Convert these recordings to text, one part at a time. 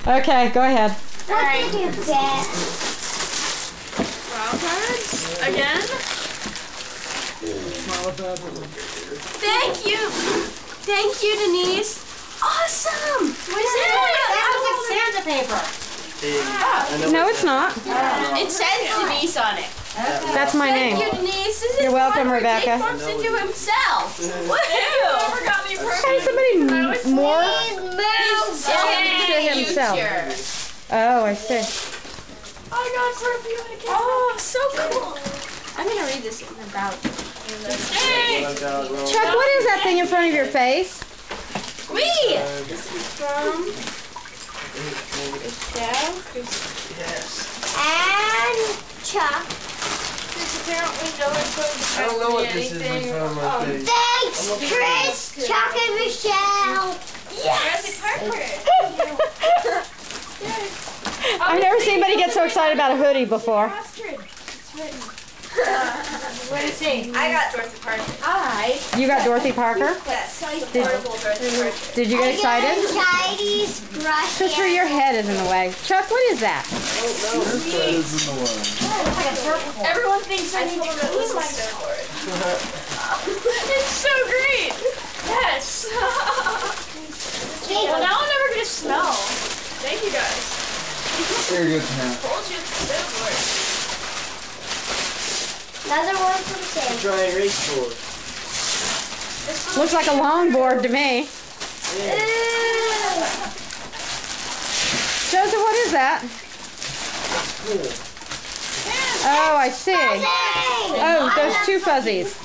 Okay, go ahead. What did you get? Wild cards? Again? Thank you! Thank you, Denise! Awesome! What is it? That was like Santa paper. No, it's not. It says Denise on it. That's my name. Thank you, Denise. This is You're welcome, one where Rebecca. Jake bumps into himself. Woohoo! Got me Hey, somebody more to himself. Oh, I see. I got perfume again. Oh, so cool. I'm going to read this in about. Hey! Chuck, what is that thing in front of your face? Wee! This is from Michelle. And Chuck. Apparently no one's going to I don't know what this is in anything. front of my face. Thanks, Chris, Chuck, and Michelle. Yes! I've never seen anybody get so excited about a hoodie before. It's written. What did it say? I got Dorothy Parker. You got Dorothy Parker? Yes. Portable Dorothy Parker. Did you get excited? Chinese brush. Christopher, your head is in the way. Chuck, what is that? Everyone thinks I need to clean my surfboard. It's so great. Yes. Well, now I'm never gonna smell. Thank you guys. Very good to have. Told you it's surfboard. Another one from Santa. Giant race board. Looks like a longboard to me. Joseph, what is that? Oh, I see. Oh, those two fuzzies.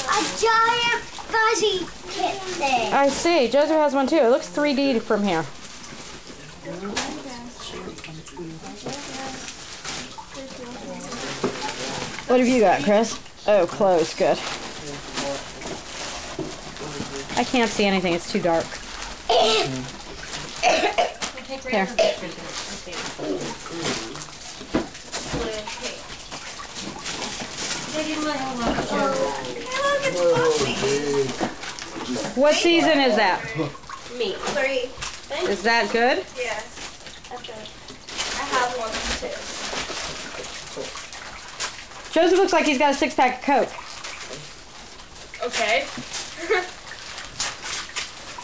A giant fuzzy kit thing. I see. Joseph has one too. It looks 3D from here. What have you got, Chris? Oh, clothes. Good. I can't see anything. It's too dark. Here. What season is that? Me. 3. Is that good? Yes. That's good. I have one too. Joseph looks like he's got a 6-pack of Coke. Okay.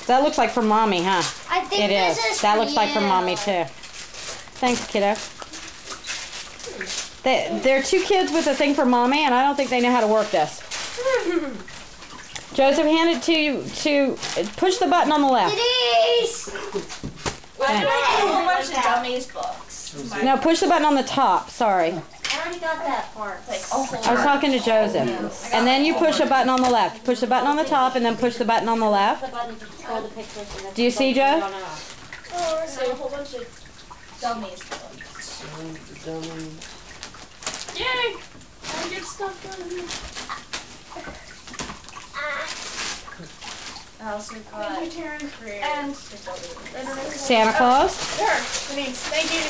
That looks like for Mommy, huh? I think It this is. is That for looks like for you. Mommy too. Thanks, kiddo. They're two kids with a thing for Mommy, and I don't think they know how to work this. Joseph, hand it to push the button on the left. Denise! I have a whole bunch of dummies books. No, push the button on the top. Sorry. I already got that part. I was talking to Joseph. And then you push a button on the left. Push the button on the top, and then push the button on the left. Do you see, Joe? Oh, so a whole bunch of dummies books. Yay! I get stuff done. I also got and Santa Claus? Sure. Thank you.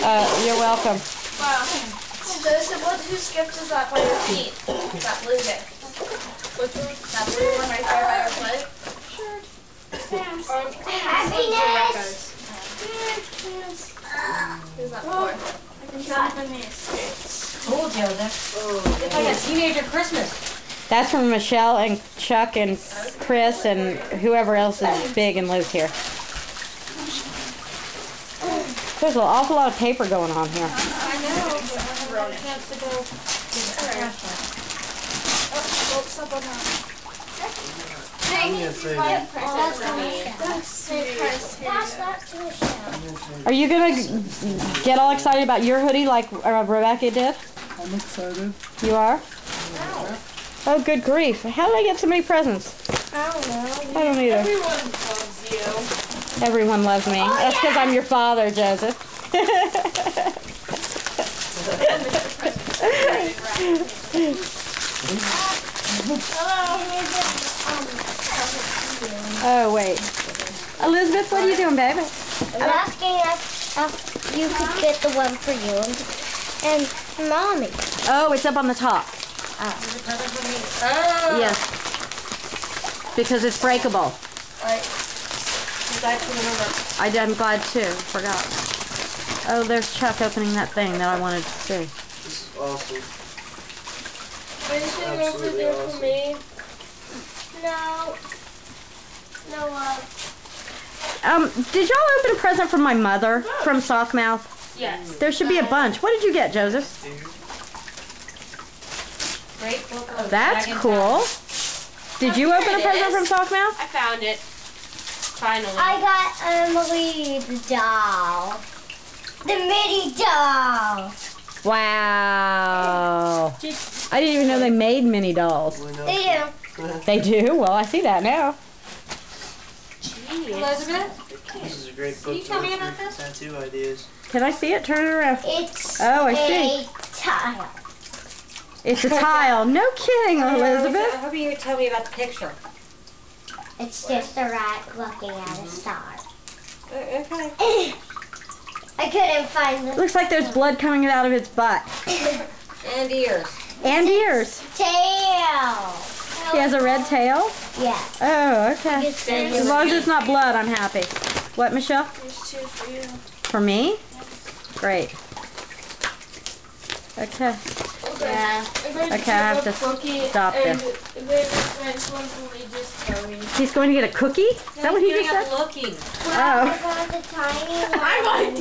You're welcome. Wow. Joseph, whose gift is that by your feet? That blue gift. Which one? That blue one right there by your foot? Sure. Happiness! Who's that for? Cool, Joseph. It's like a teenager Christmas. That's from Michelle and Chuck and Chris and whoever else is big and lives here. There's an awful lot of paper going on here. I know. Are you going to get all excited about your hoodie like Rebecca did? I'm excited. You are? Oh, good grief. How did I get so many presents? I don't know. I don't either. Everyone loves you. Everyone loves me. That's because I'm your father, Joseph. Oh, wait. Elizabeth, what are you doing, baby? I'm asking if you could get the one for you and Mommy. Oh, it's up on the top. Oh. Yes. Because it's breakable. Alright. Back to the river. I'm glad too. Forgot. Oh, there's Chuck opening that thing that I wanted to see. This is awesome. Anything over Absolutely there for awesome. me? No. No, Did y'all open a present from my mother from Sockmouth? Yes. There should be a bunch. What did you get, Joseph? Great book of That's Dragon cool. Did you here open a it present is. from Sockmouth? I found it. Finally. I got Emily the doll. The mini doll. Wow. I didn't even know they made mini dolls. We know. They do. They do? Well, I see that now. Elizabeth? This is a great book you tell me for about this? tattoo ideas. Can I see it? Turn it around. It's Oh, I see. a tile. It's a tile. No kidding, I Elizabeth. hope you would tell me about the picture. It's just a rat looking at a star. Okay. I couldn't find the Looks like there's blood coming out of its butt. And ears. And ears. tail. He has a red tail? Yeah. Oh, okay. As long as it's not blood, I'm happy. What, Michelle? There's two for you. For me? Great. Okay. Yeah. Okay, I have to stop there. He's going to get a cookie? Is that what he just said? Looking. Oh. I got the tiny one. I want